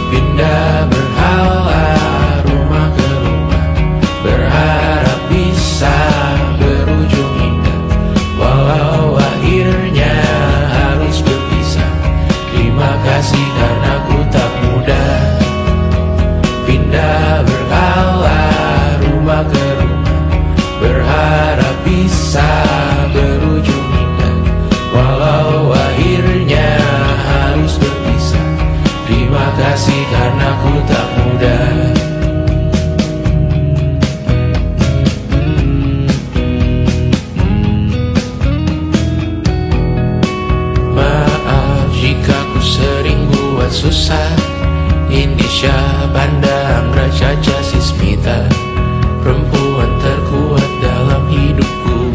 Pindah berhala rumah ke rumah, berharap bisa berujung indah, walau akhirnya harus berpisah. Terima kasih karena ku tak mudah. Pindah berhala rumah ke rumah, berharap bisa berujung indah, walau akhirnya harus berpisah. Terima kasih karena ku tak mudah. Maaf jika ku sering buat susah. Indonesia, Banda, Anggra, Caca, Sismita, perempuan terkuat dalam hidupku.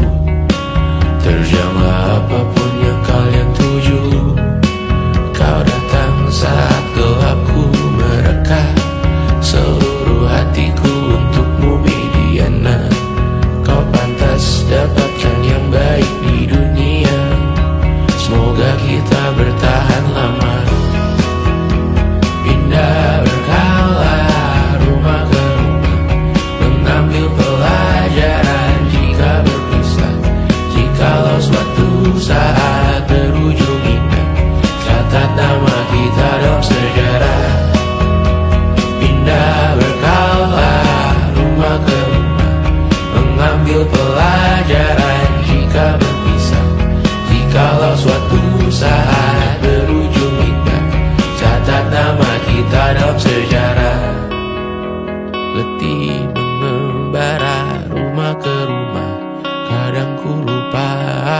Terjanglah apapun yang kalian tuju. Kau datang saat gelapku mereka, seluruh hatiku untukmu Mediana. Kau pantas dapatkan yang baik di dunia, semoga kita bertahan lama. Pindah berkala rumah ke rumah, mengambil pelajaran jika berpisah. Jikalau suatu saat berujung indah, catat nama kita dalam sejarah. Pindah berkala rumah ke rumah, mengambil pelajaran jika berpisah. Jikalau suatu saat berujung indah, catat nama kita dalam sejarah. Letih mengembara rumah ke rumah, kadang ku lupa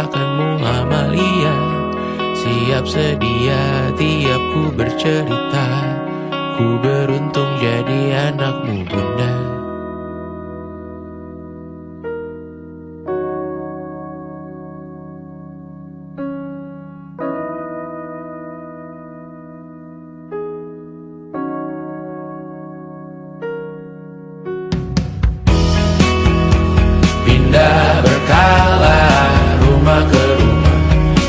akanmu Amalia. Siap sedia tiap ku bercerita, ku beruntung jadi anakmu bunda. Pindah berkala rumah ke rumah,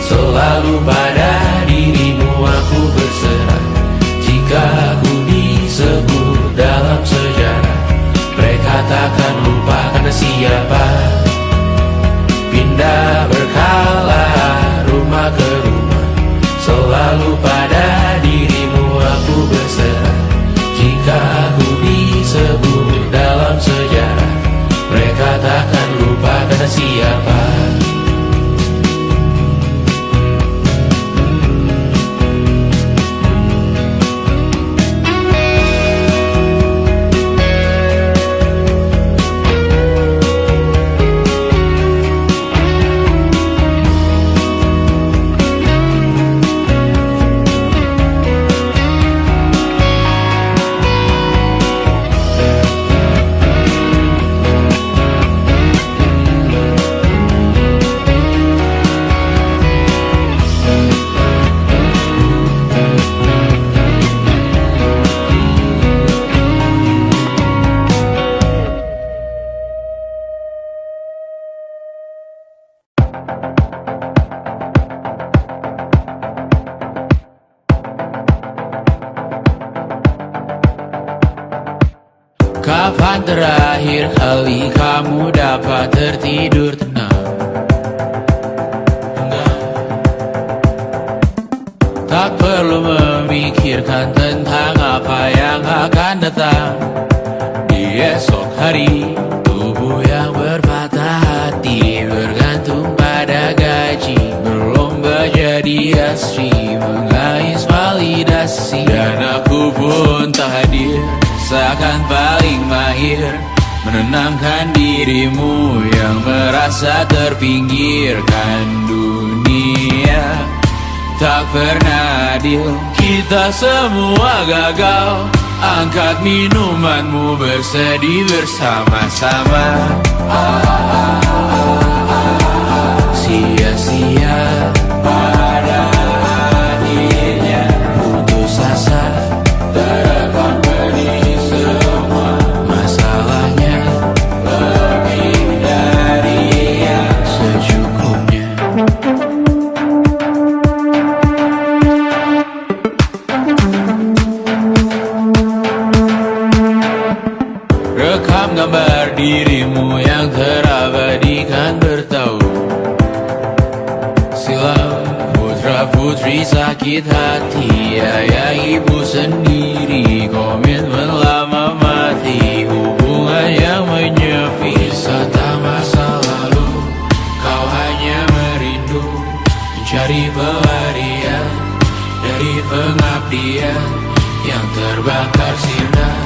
selalu pada dirimu aku berserah. Jika aku disebut dalam sejarah, mereka takkan lupa karena siapa. Pindah berkala rumah ke rumah, selalu pada dirimu aku berserah. Jika aku disebut dalam sejarah, mereka takkan lupa karena siapa. Kapan terakhir kali kamu dapat tertidur tenang? Tak perlu memikirkan tentang apa yang akan datang di esok hari. Tubuh yang berpatah hati bergantung pada gaji, berlomba jadi asri, mengais validasi. Dan aku pun tak hadir, seakan paling mahir menenangkan dirimu yang merasa terpinggirkan dunia. Tak pernah adil, kita semua gagal. Angkat minumanmu, bersedih bersama-sama. Sia-sia pada akhirnya putus asa, terekam pedih semua. Masalahnya lebih dari yang secukupnya. dirimu yang terabadikan bertahu. Silam putra putri sakit hati, ayah ibu sendiri, komitmen lama mati, hubungan yang menyepi. Wisata masa lalu, kau hanya merindu, mencari pelarian dari pengabdian yang terbakar sinar,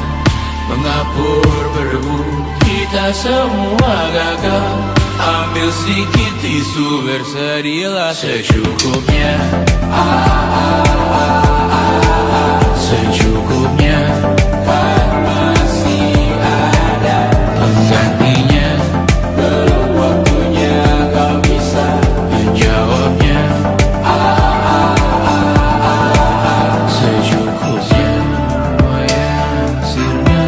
mengapur berdebu. Kita semua gagal, ambil sedikit tisu, bersedilah secukupnya. Secukupnya, kan masih ada penggantinya. Belum waktunya kau bisa menjawabnya. Secukupnya, wayang sirna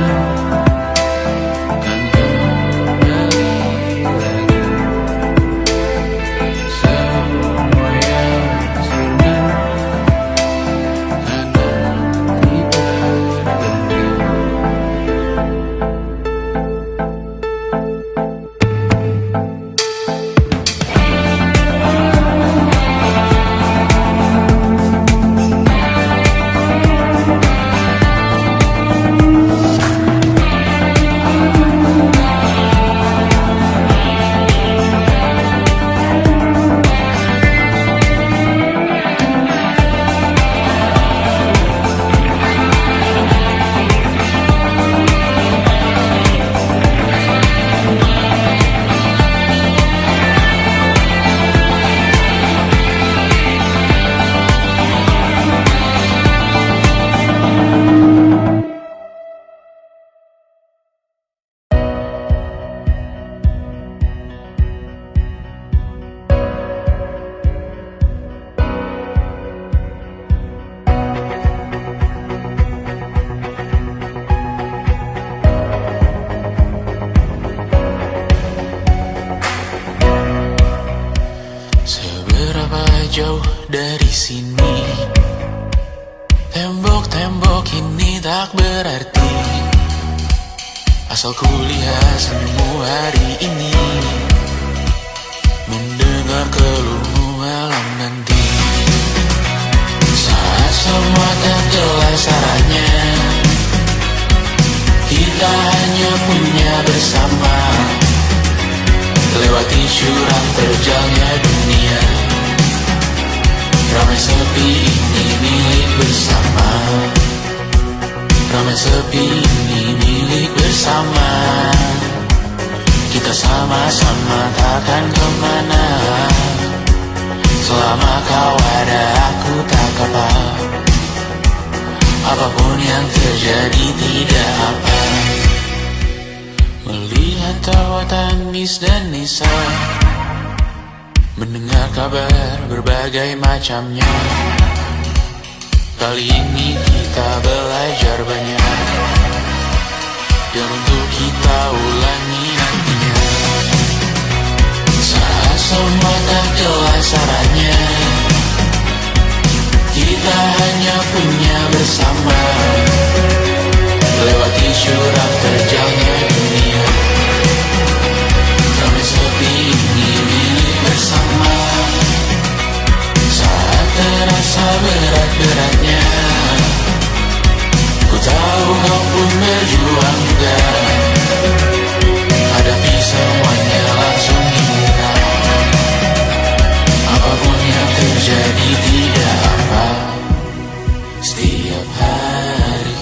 kan kembali lagi. Semua yang sirna kan nanti berganti. Seberapa jauh dari sini, tembok-tembok ini tak berarti, asal ku lihat senyummu hari ini, mendengar keluhmu malam nanti. Saat semua tak jelas arahnya, kita hanya punya bersama, lewati jurang terjalnya dunia. Ramai sepi ini milik bersama, ramai sepi ini milik bersama. Kita sama-sama takkan kemana, selama kau ada aku tak apa. Apapun yang terjadi tidak apa. Melihat tawa tangis dan nisa, mendengar kabar berbagai macamnya. Kali ini kita belajar banyak, dan untuk kita ulangi nantinya. Saat semua tak jelas arahnya, kita hanya punya bersama, lewati jurang terjalnya dunia. Ramai sepi ini milik bersama, saat terasa berat-beratnya, ku tahu kau pun berjuang juga. Hadapi semuanya langsung kita, apapun yang terjadi tidak apa. Setiap hari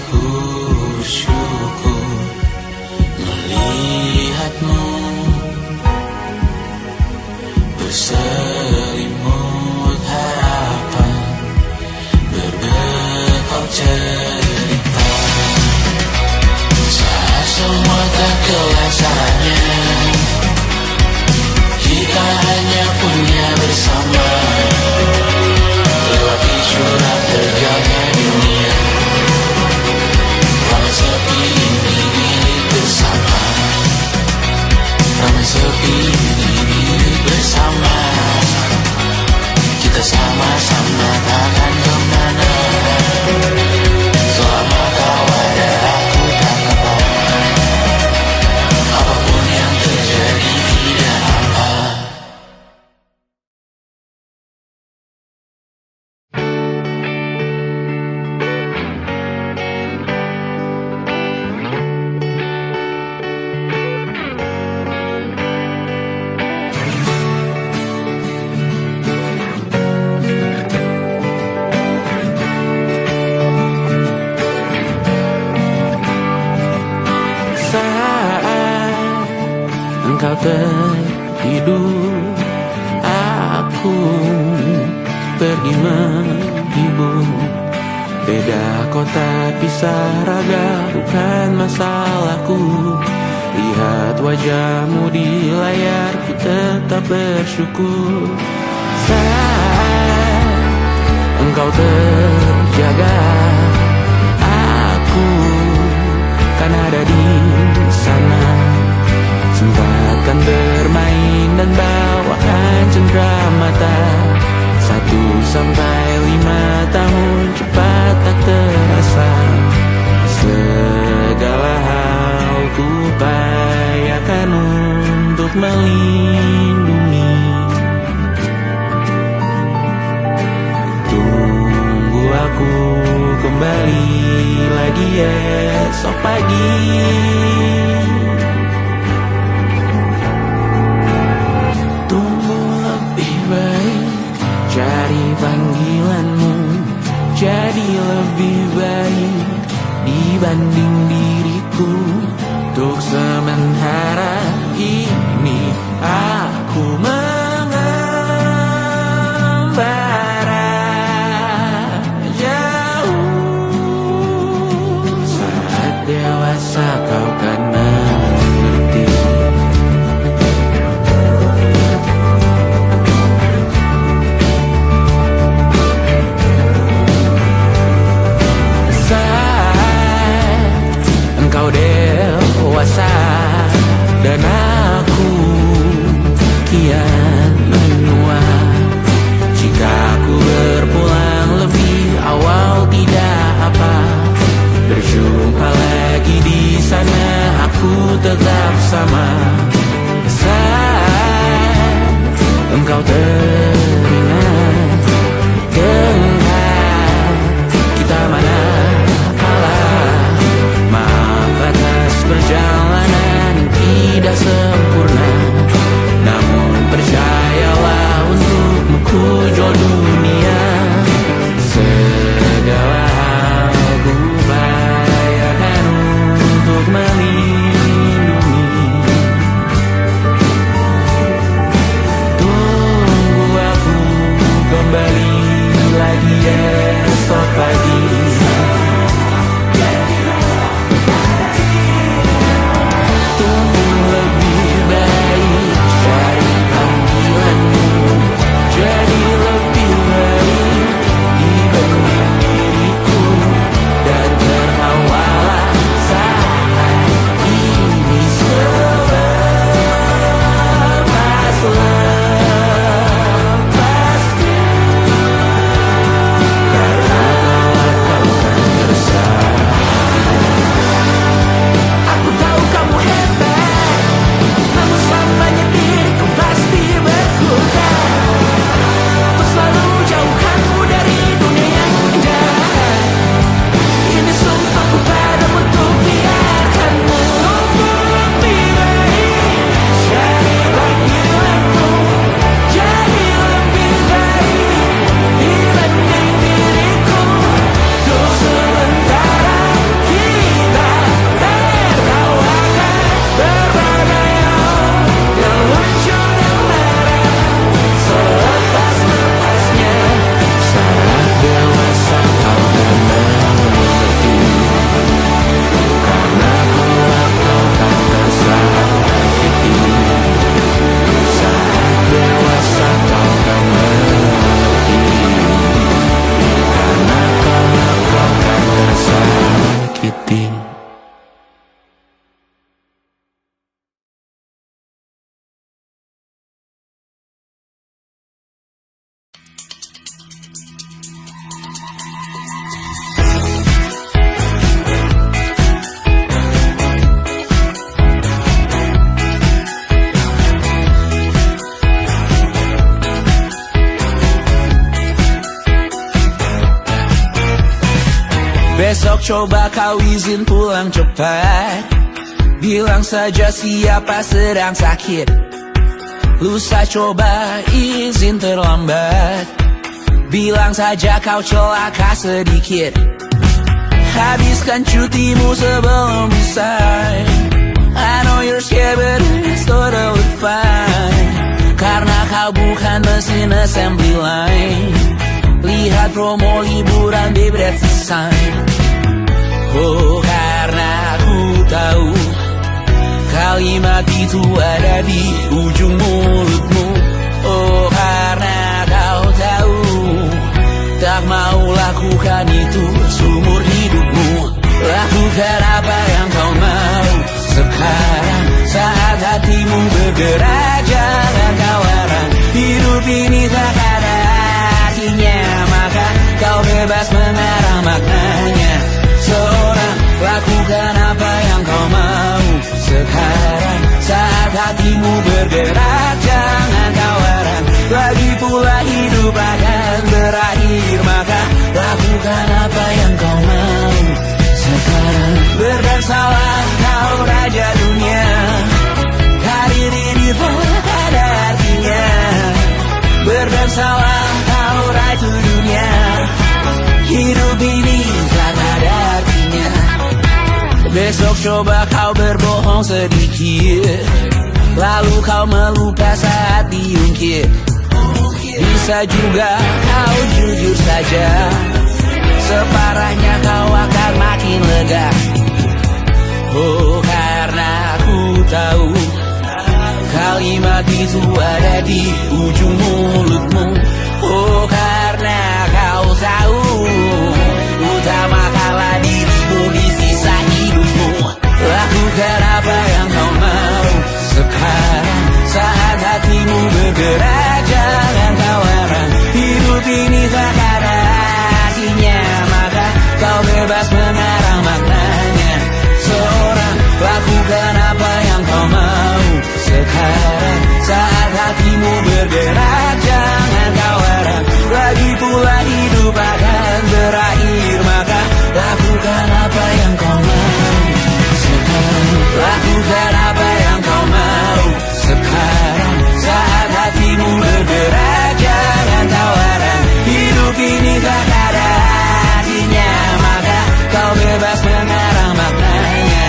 Engkau tertidur, aku pergi menghibur. Beda kota pisah raga bukan masalahku. Lihat wajahmu di layar, ku tetap bersyukur. Saat engkau terjaga, aku kan ada di sana. Sempatkan bermain dan bawakan cenderamata. 1-5 tahun cepat tak terasa. Segala hal ku upayakan untuk melindungi. Tunggu aku kembali lagi esok pagi. Cari panggilanmu jadi lebih baik dibanding diriku. Untuk sementara ini aku mengembara jauh. Saat dewasa kau kan mengerti. Engkau dewasa dan aku kian menua. Jika aku berpulang lebih awal tidak apa. Berjumpa lagi di sana, aku tetap sama. Saat engkau teringat dengan kita mana perjalanan tidak sempurna, namun percayalah untukmu ku jual dunia. Segala hal ku upayakan untuk melindungi. Tunggu aku kembali lagi esok pagi. Besok coba kau izin pulang cepat. Bilang saja siapa sedang sakit. Lusa coba izin terlambat. Bilang saja kau celaka sedikit. Habiskan cutimu sebelum bisa. I know you're scared but it's totally Kau bukan mesin assembly line. Lihat promo liburan bebret sign. Oh, karena ku tahu kalimat itu ada di ujung mulutmu. Oh, karena kau tahu tak mau lakukan itu seumur hidupmu. Lakukan apa yang kau mau sekarang, saat hatimu bergerak. Jangan kau larang, hidup ini tak ada artinya, maka kau bebas mengarang maknanya. Seorang, lakukan apa yang kau mau sekarang, saat hatimu bergerak. Jangan kau larang, lagi pula hidup akan berakhir, maka lakukan apa yang kau mau sekarang. Berdansalah kau raja dunia, karir ini tak ada artinya. Berdansalah kau ratu dunia, hidup ini tak ada artinya. Besok coba kau berbohong sedikit, lalu kau melupa saat diungkit. Bisa juga kau jujur saja, separahnya kau akan makin lega. Oh, karena ku tahu kalimat itu ada di ujung mulutmu. Oh, karena kau tahu utamakanlah dirimu di sisa hidupmu. Lakukan apa yang kau mau sekarang, saat hatimu bergerak. Jangan kau larang, hidup ini tak ada artinya, maka kau bebas mengarang maknanya. Seorang, lakukan apa yang kau mau sekarang, saat hatimu bergerak. Jangan kau larang, lagi pula hidup akan berakhir, maka lakukan apa yang kau mau sekarang. Lakukan apa yang kau mau sekarang, saat hatimu bergerak. Jangan kau larang, hidup ini tak ada artinya, maka kau bebas mengarang maknanya.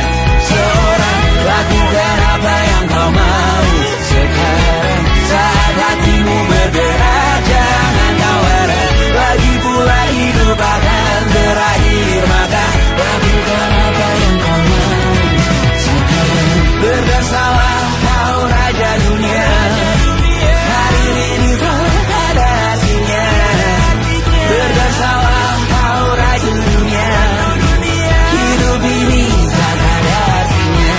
Seorang, lakukan apa yang kau mau sekarang, saat hatimu bergerak. Jangan kau larang, lagi pula hidup akan berakhir, maka lakukan apa yang kau mau sekarang. Berdansalah kau raja dunia, karir ini tak ada artinya. Berdansalah kau raja dunia, hidup ini tak ada artinya.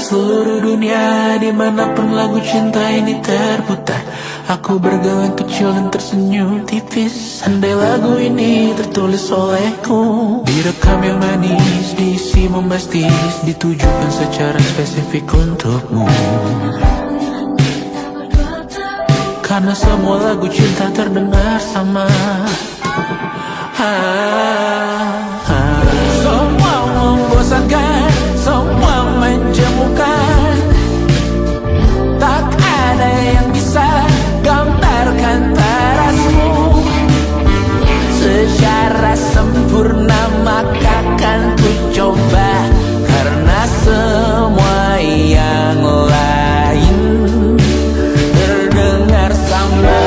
Seluruh dunia, dimanapun lagu cinta ini terputar, aku bergawan kecil dan tersenyum tipis. Andai lagu ini tertulis olehku, direkam yang manis, diisi bombastis, ditujukan secara spesifik untukmu. Karena semua lagu cinta terdengar sama. Semua membosankan, semua menjemukan, tak ada yang bisa gambarkan tarasmu secara sempurna, maka kan ku coba. Karena semua yang lain terdengar sama.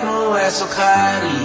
melihatmu esok hari.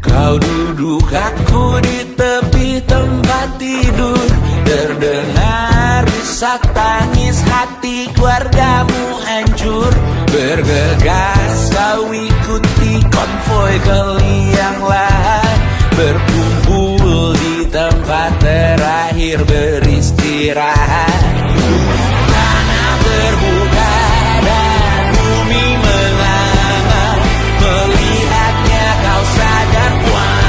Kau duduk, aku di tepi tempat tidur. Terdengar isak tangis hati keluargamu hancur. Bergegas kau ikuti konvoi ke liang lahat. Berkumpul di tempat terakhir beristirahat. Tanah terbuka dan bumi menganga. Melihatnya kau sadar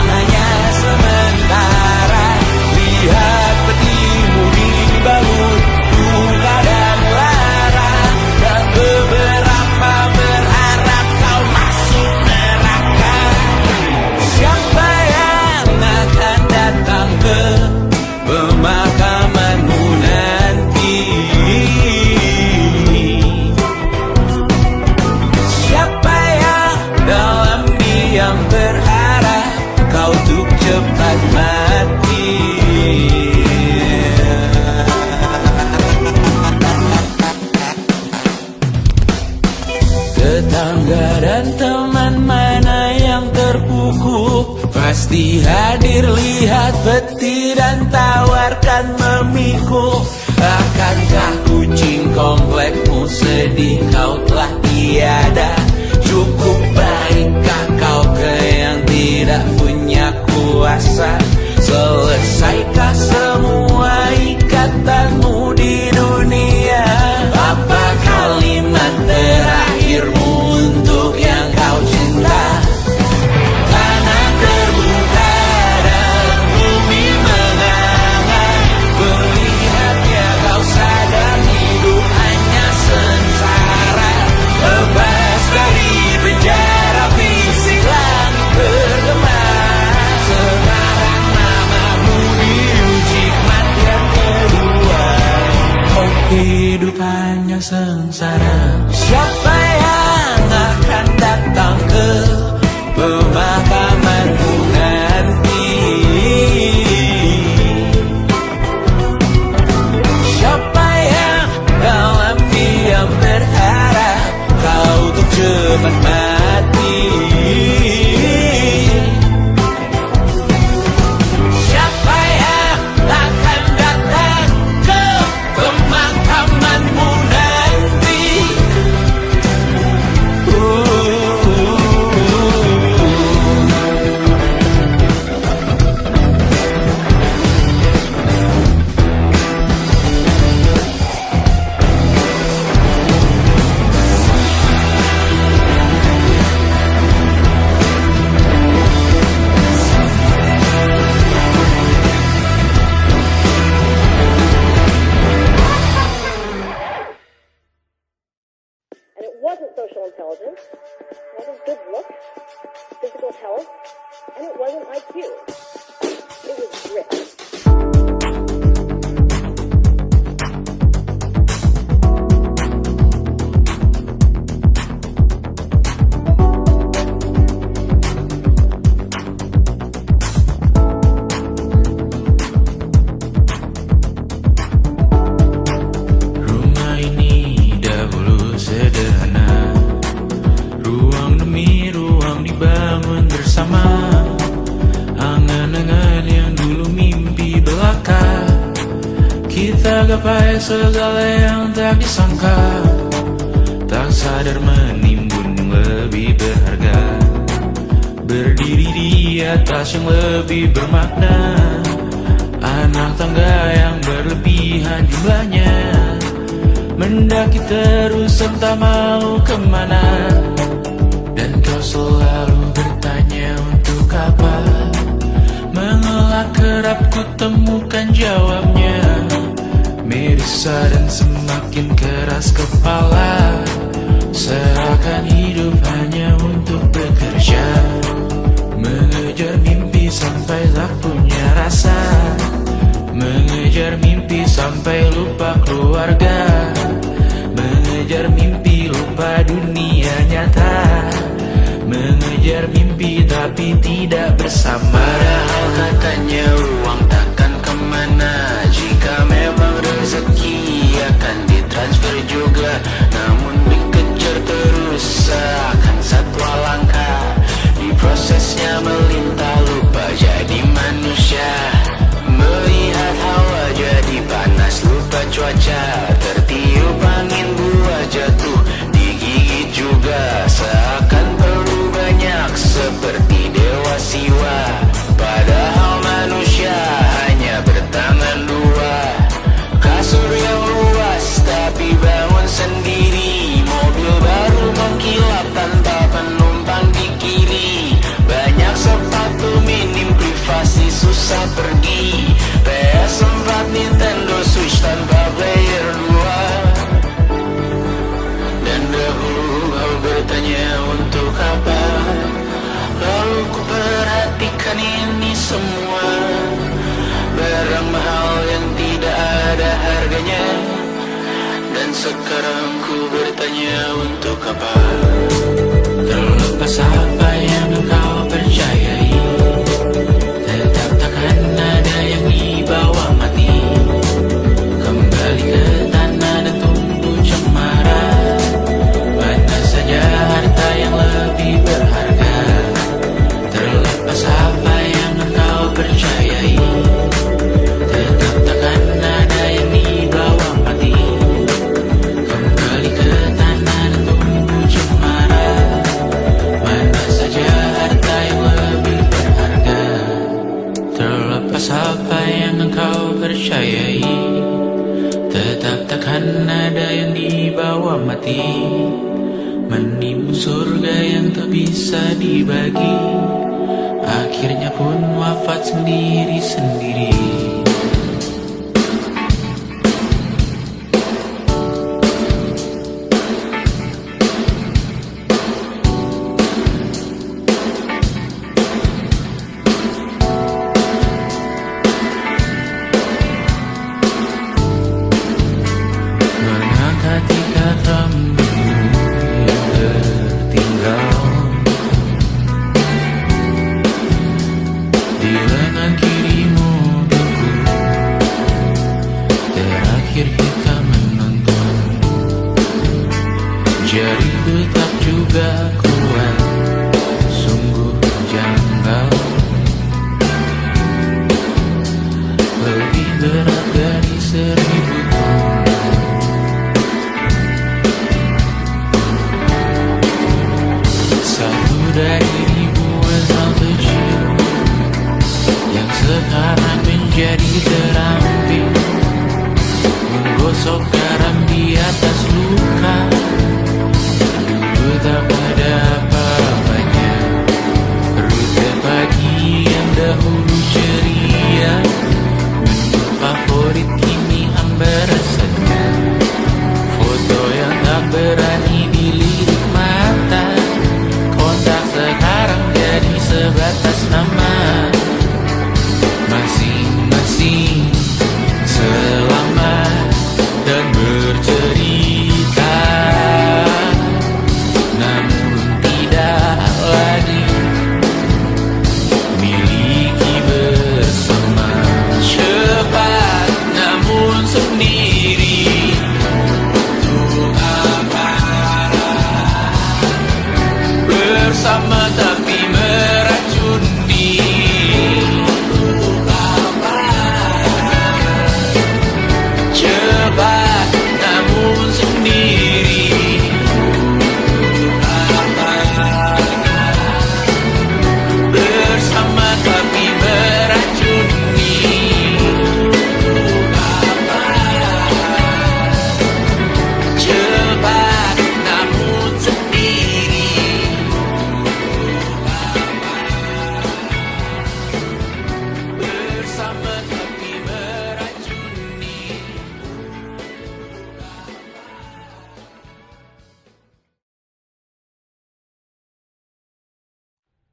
hanya sementara. Lihat petimu dibalut duka dan lara. Dan beberapa berharap kau masuk neraka. Siapa yang akan datang ke pemakamanmu nanti? Siapa yang dalam diam berharap kau untuk cepat mati? Tetangga dan teman mana yang terpukul? Pasti hadir lihat peti dan tawarkan memikul. Akankah kucing komplekmu sedih kau telah tiada? Cukup baikkah kau ke yang tidak punya kuasa? Selesaikah semua ikatanmu di dunia? Apa kalimat terakhirmu untuk yang kau cinta? Tanah terbuka dan bumi menganga. Melihatnya kau sadar hidup hanya sengsara. Lepas dari penjara fisik langit bergema. Sekarang namamu diuji kematian kedua. Oh, hidup hanya sengsara. Siapa yang akan datang ke pemakamanmu nanti? Siapa yang dalam diam berharap kau untuk cepat mati? Siapa yang akan datang ke pemakamanmu nanti? And it wasn't social intelligence, it wasn't good looks, physical health, and it wasn't IQ. It was grit. Rumah ini dahulu sederhana. Ruang demi ruang dibangun bersama. Angan-angan yang dulu mimpi belaka. Kita gapai segala yang tak disangka. Tak sadar menimbun yang lebih berharga. Berdiri di atas yang lebih bermakna. Anak tangga yang berlebihan jumlahnya. Mendaki terus entah mau kemana. dunia nyata, mengejar mimpi tapi tidak bersama. Padahal katanya uang takkan kemana, jika memang rezeki akan ditransfer juga. Namun dikejar terus seakan satwa langka, di prosesnya melintas lupa jadi manusia. Melihat hawa jadi panas lupa cuaca, tertiup angin buah jatuh digigit juga. Seakan perlu banyak seperti dewa siwa, padahal manusia hanya bertangan dua. Kasur yang luas tapi bangun sendiri, mobil baru mengkilap tanpa penumpang di kiri. Banyak sepatu minim privasi susah pergi, PS4 Nintendo Switch tanpa player 2. Dan dahulu kau bertanya untuk apa, lalu ku perhatikan ini semua. Barang mahal yang tidak ada harganya, dan sekarang ku bertanya untuk apa. Terlepas apa yang engkau percayai, tetap takkan ada yang dibawa mati. Kembali ke tanah dan tunggu cemara, mana saja harta yang lebih berharga. Terlepas apa yang engkau percayai, tetap takkan ada yang dibawa mati. Kembali ke tanah dan tunggu cemara, mana saja harta yang lebih berharga. Terlepas apa yang engkau percayai, tetap takkan ada yang dibawa mati. Menimbun surga yang tak bisa dibagi, akhirnya pun wafat sendiri-sendiri. Mengangkati katamu yang tertinggal di lengan kirimu, mobilku. Terakhir kita menonton, jari detak juga kuat, sungguh janggal. Lebih berat dari 1000 ton. Satu dari ribuan hal kecil yang sekarang menjadi terampil, menggosok garam di atas luka. Dulu tak ada apa-apanya, rute pagi yang dahulu ceria, menu favorit kini hambar rasanya. Foto yang tak berani dilirik mata, kontak sekarang jadi sebatas nama. Masing-masing selamat dan bercerita, namun tidak lagi miliki bersama. Cepat namun sendiri, untuk apa? Bersama tapi meracuni, untuk apa? Cepat namun sendiri, untuk apa? Bersama tapi meracuni, untuk apa? Cepat namun sendiri, bersama tapi meracuni.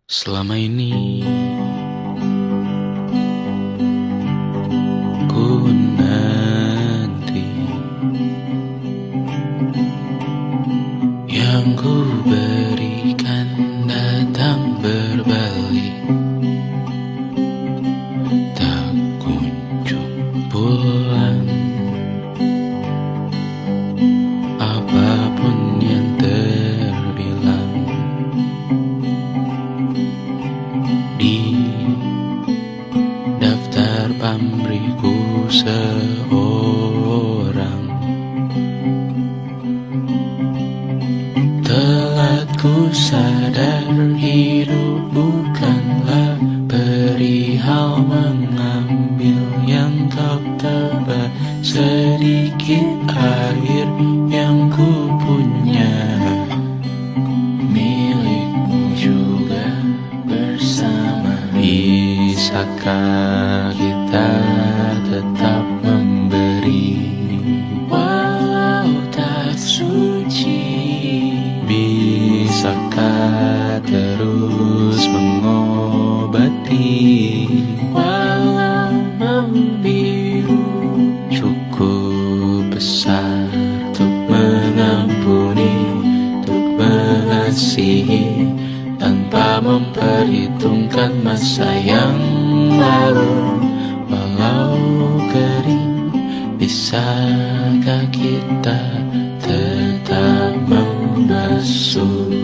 Selama ini ku nanti yang ku berikan datang berbalik, tak kunjung pulang. Apapun yang terbilang di daftar pamrihku seorang, telah ku sadar hidup bukanlah perihal mengambil yang kau tebak. Sedikit air yang ku punya milikmu juga bersama. Bisakah kita tetap memberi walau tak suci? Bisakah terus mengobati walau membiru? Cukup besar untuk mengampuni, untuk mengasihi, tanpa memperhitungkan masa yang lalu. Walau kering, bisakah kita tetap membasuh?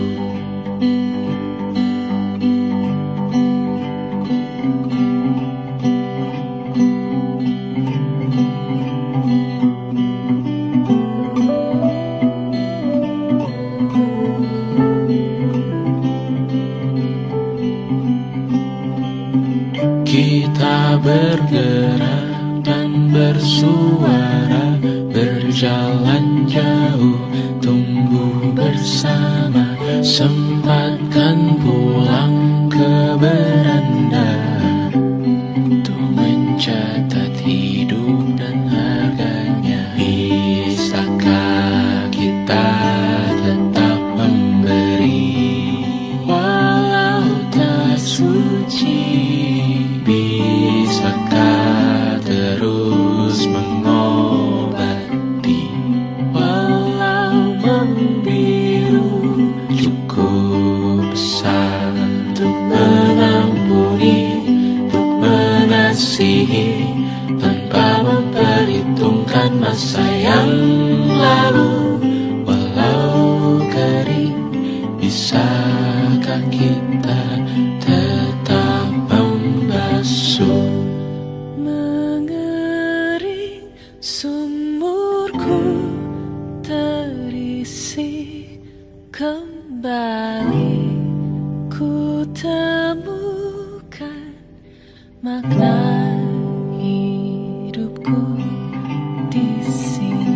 Kita bergerak dan bersuara, berjalan jauh, tumbuh bersama. Sempatkan pulang ke beranda untuk mencatat hidup dan harganya. Bisakah kita tetap memberi walau tak suci? Bisakah terus mengobati walau membiru? Cukup besar untuk mengampuni, untuk mengasihi, tanpa memperhitungkan masa yang lalu. Walau kering, bisakah kita tetap membasuh? Mengering sumurku terisi kembali, ku temukan makna hidupku di sini.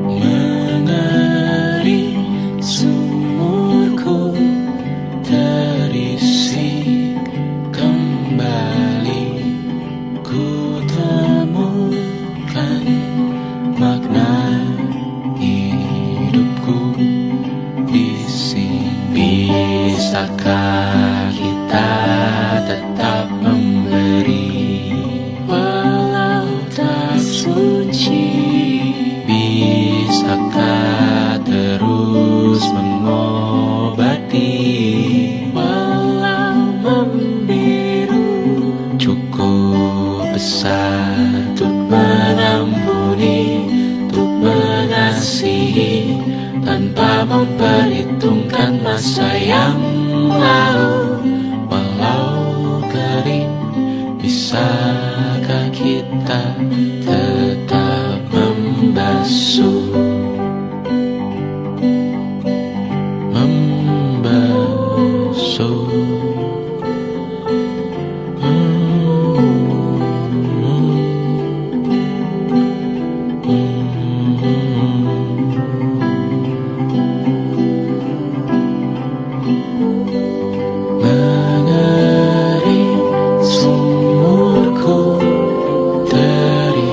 Mengering sumurku terisi kembali, ku temukan makna hidupku di sini. Bisakah kita tetap memberi walau tak suci? Bisakah terus mengobati walau membiru? Cukup besar untuk mengampuni, untuk mengasihi, tanpa memperhitungkan masa yang lalu. Walau kering, bisakah kita tetap membasuh? Membasuh. Mengering sumurku terisi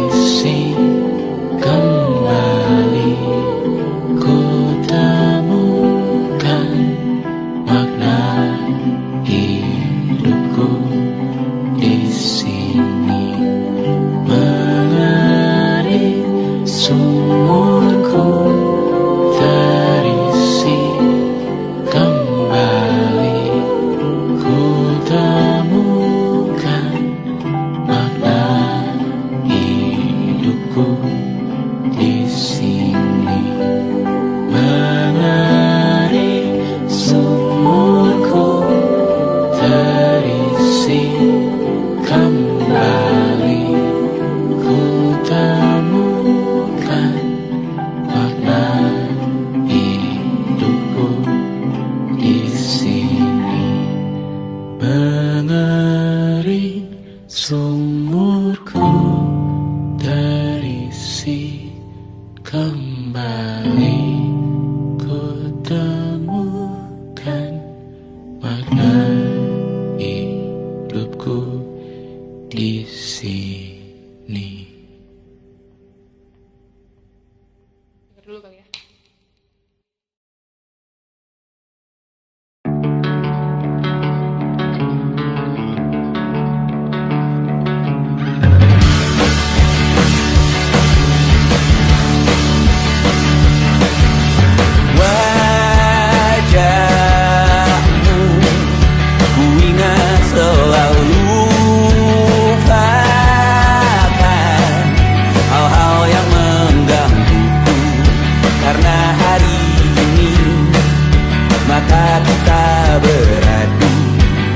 tempat kita beradu,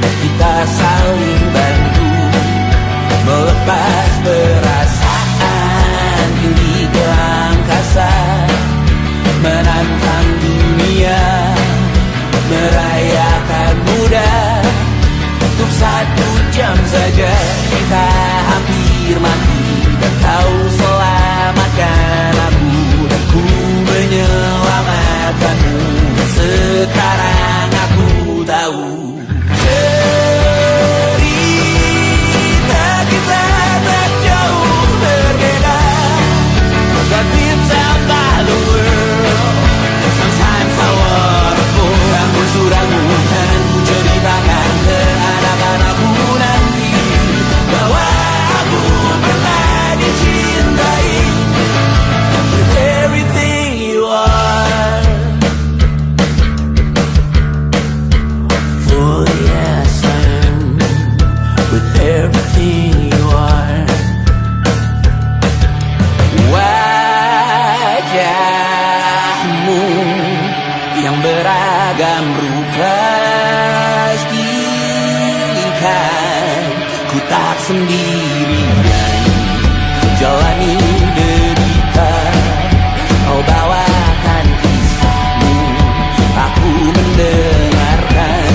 kita saling bantu melepas perasaan tinggi ke angkasa, menantang dunia, merayakan muda. Untuk 1 jam saja kita hampir mati, dan kau selamatkan aku, dan ku menyelamatkanmu. Sekarang aku tahu cerita kita tak jauh berbeda, but it's about the world. Sometimes I wanna go. Namun suratmu dan ku ceritakan ke anak-anakku nanti bahwa aku pernah dicintai with everything you are. For yes I am with everything you are. Wajahmu yang beragam rupa, pastikan ku tak sendirian jalani derita. Kau bawakan kisahmu, aku mendengarkan.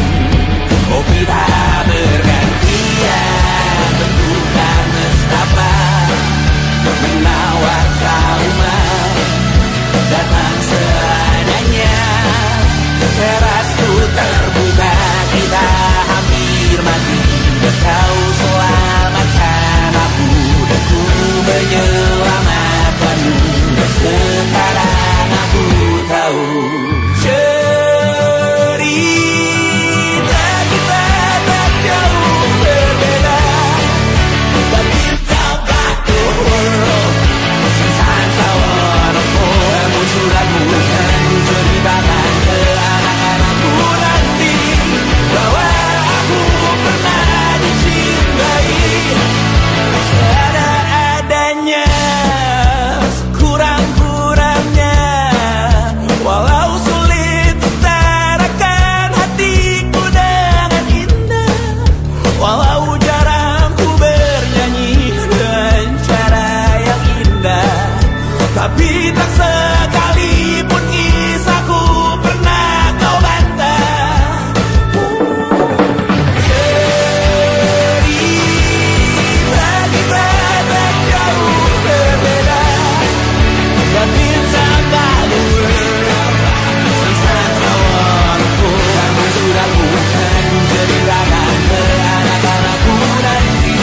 Oh kita bergantian bentukan nestapa, menawar trauma, datang seadanya. Terasku terbuka, kita hampir mati, dan kau selamatkan aku, dan ku menyelamatkanmu. Sekarang aku tahu cerita kita tak jauh berbeda, but it's about the world. Sometimes I wanna fall. Namun suratmu dan ku ceritakan ke anak-anakku nanti bahwa aku pernah dicintai seada-adanya, sekurang-kurangnya. Walau sulit utarakan hatiku dengan indah, walau jarang ku bernyanyi dengan cara yang indah, tapi tak sekalipun kisahku pernah kau bantah. Cerita kita tak jauh berbeda, but it's about the world. Sometimes I wanna go. Namun suratmu dan ku ceritakan ke anak-anakku nanti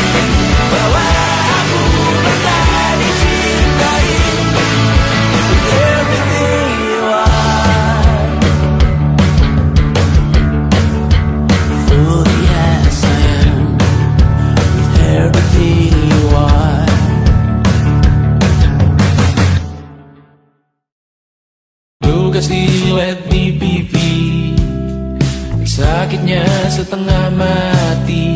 bahwa aku pernah dicintai with everything you are. Fully yes I am with everything you are. Luka silet di pipi, sakitnya setengah mati.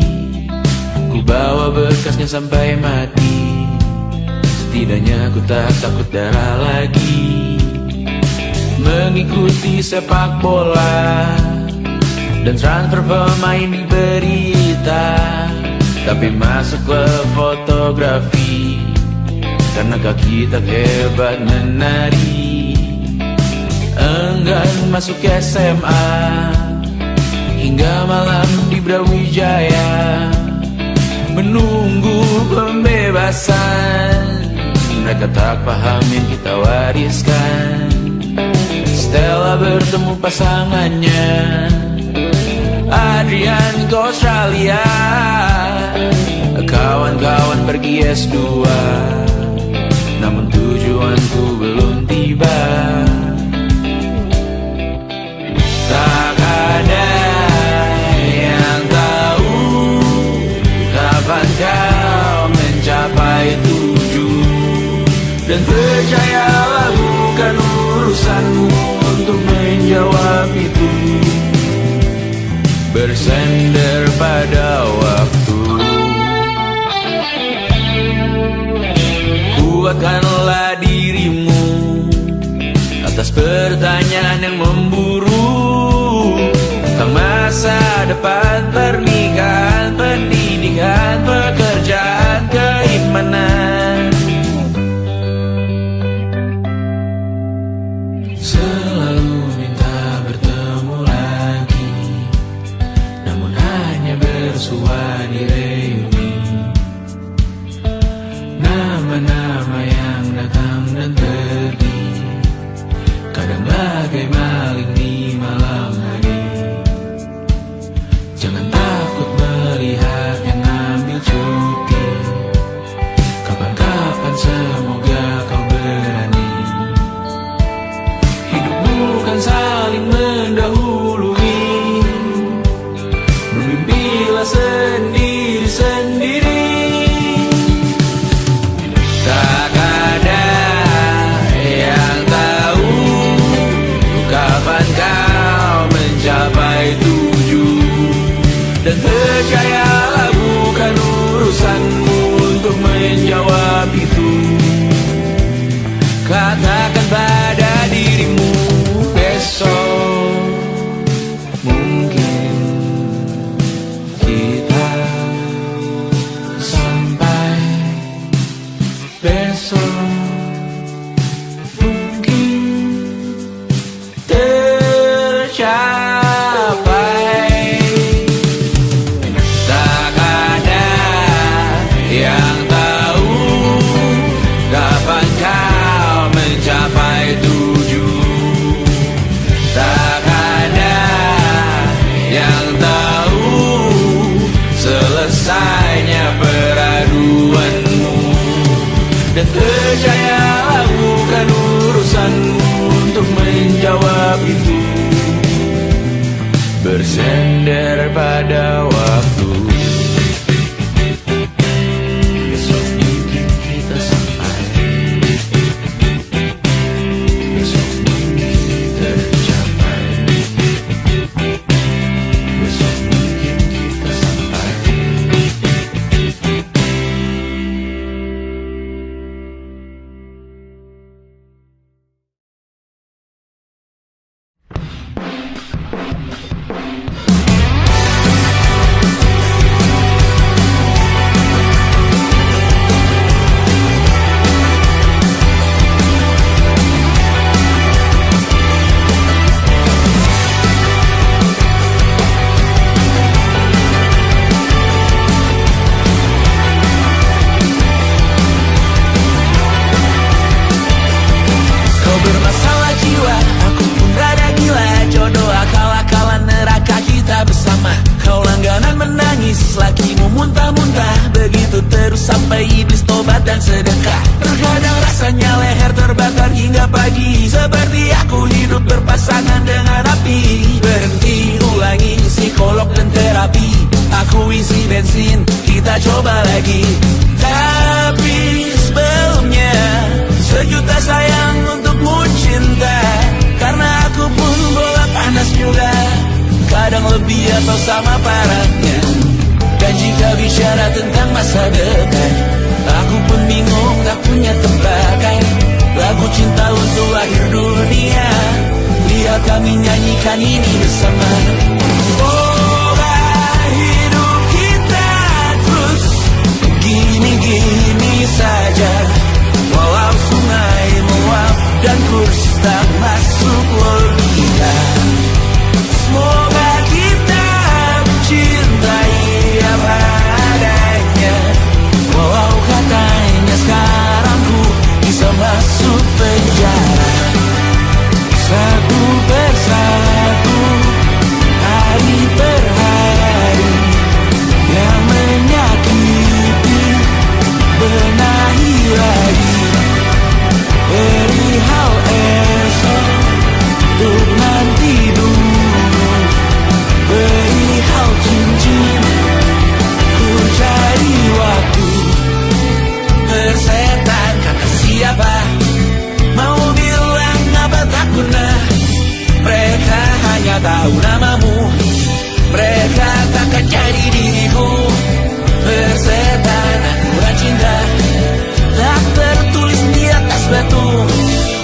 Ku bawa bekasnya sampai mati, setidaknya ku tak takut darah lagi. Mengikuti sepak bola dan transfer pemain di berita, tapi masuk klub fotografi karena kaki tak hebat menari. Enggan masuk SMA hingga malam di Brawijaya, menunggu pembebasan. Mereka tak paham yang kita wariskan. Stella bertemu pasangannya, Adrian ke Australia, kawan-kawan pergi S2, namun tujuanku belum tiba. Tak ada yang tahu kapan kau mencapai tujuan, dan percayalah bukan urusanmu untuk menjawab itu. Bersender pada waktu, kuatkanlah dirimu atas pertanyaan yang memburu. bersender pada waktu. Besok mungkin kita sampai, besok mungkin tercapai, besok mungkin kita sampai. Kau bermasalah jiwa, aku pun rada gila. Jodoh akal-akalan neraka kita bersama. Kau langganan menangis, lakimu muntah-muntah. Begitu terus sampai iblis tobat dan sedekah. Terkadang rasanya leher terbakar hingga pagi. Seperti aku hidup berpasangan dengan api. Berhenti, ulangi psikolog dan terapi. Aku isi bensin, kita coba lagi. Tapi sebelumnya, sejuta sayang untukmu cinta. Karena aku pun bola panas juga, kadang lebih atau sama parahnya. Dan jika bicara tentang masa depan, aku pun bingung tak punya tebakan. Lagu cinta untuk akhir dunia, biar kami nyanyikan ini bersama. Semoga hidup kita terus gini-gini saja. Walau sungai meluap dan kurs tak masuk logika. Semoga kita mencintai apa adanya. Walau katanya sekarang ku bisa masuk penjara. Satu persatu, hari per hari, yang menyakiti benahi lagi. Perihal esok, untuk nanti dulu. Perihal cincin, ku cari waktu. Persetan kata siapa, mau bilang apa tak guna. Mereka hanya tahu namamu, mereka takkan jadi diriku. Persetan aturan cinta, tak tertulis di atas batu.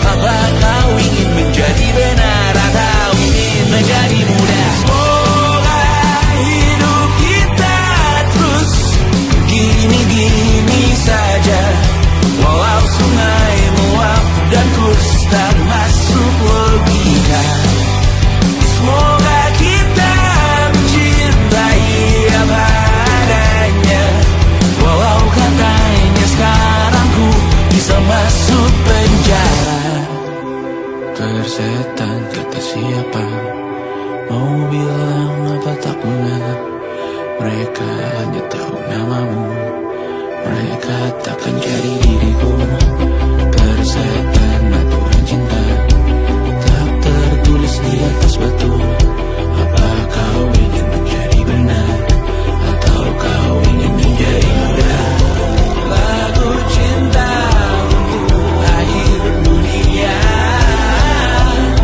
Apa kau ingin menjadi benar atau ingin menjadi muda? Semoga hidup kita terus gini-gini saja. Walau sungai meluap dan kurs tak masuk logika. Semoga kita mencintai apa adanya. Walau katanya sekarang ku bisa masuk penjara. Persetan kata siapa, mau bilang apa tak guna. Mereka hanya tahu namamu, mereka takkan jadi diriku. Persetan aturan cinta, tak tertulis di atas batu. Apa kau ingin menjadi benar atau kau ingin menjadi muda? Lagu cinta untuk akhir dunia,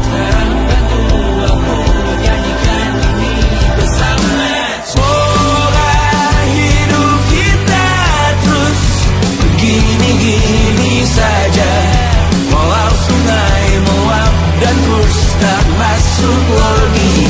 sekarang bantu aku nyanyikan ini bersama. Semoga hidup kita terus gini-gini saja. Walau sungai meluap dan kurs tak masuk logika.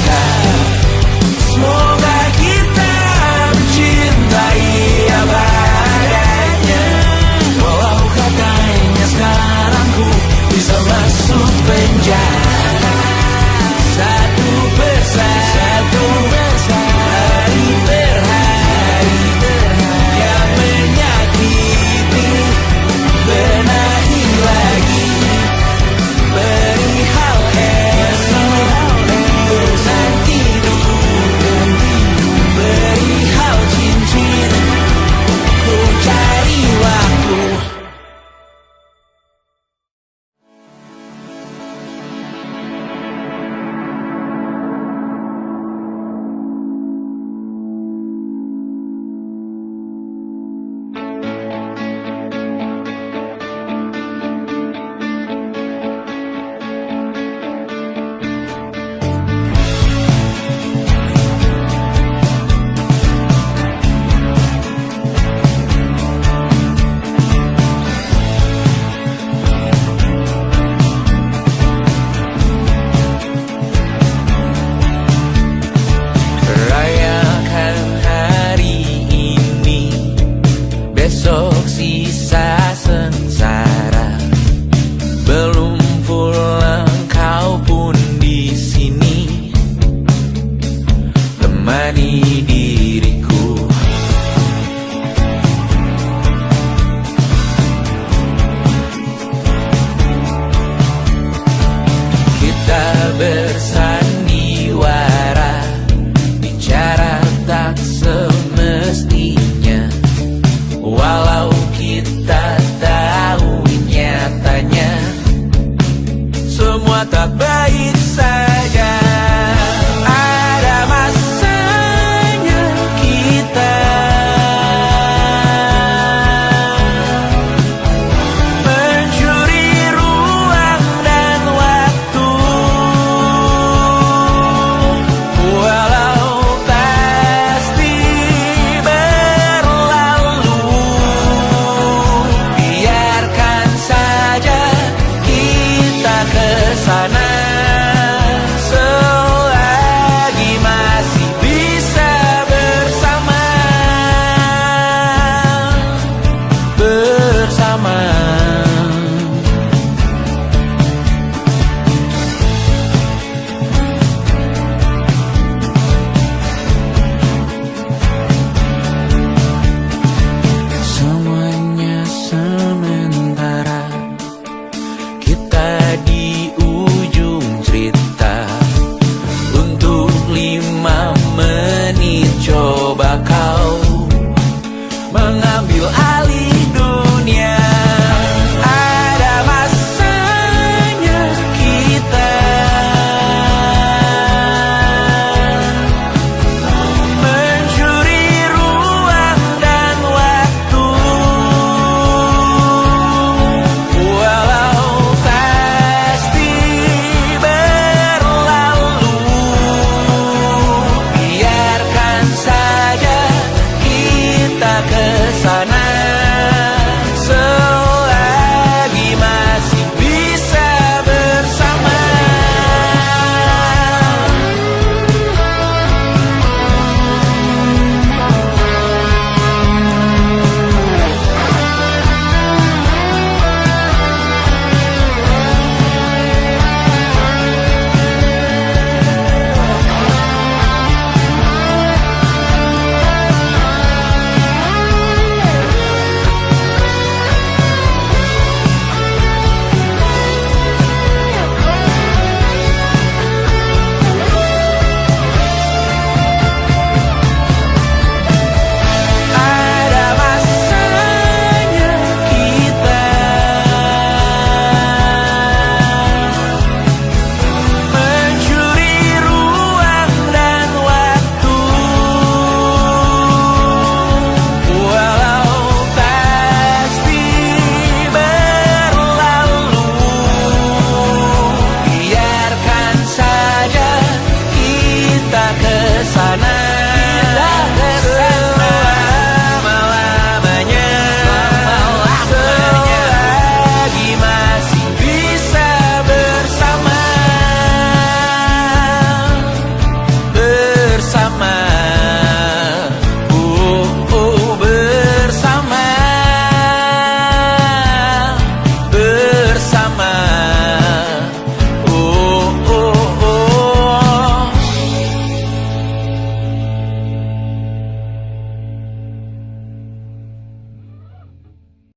menemani dia.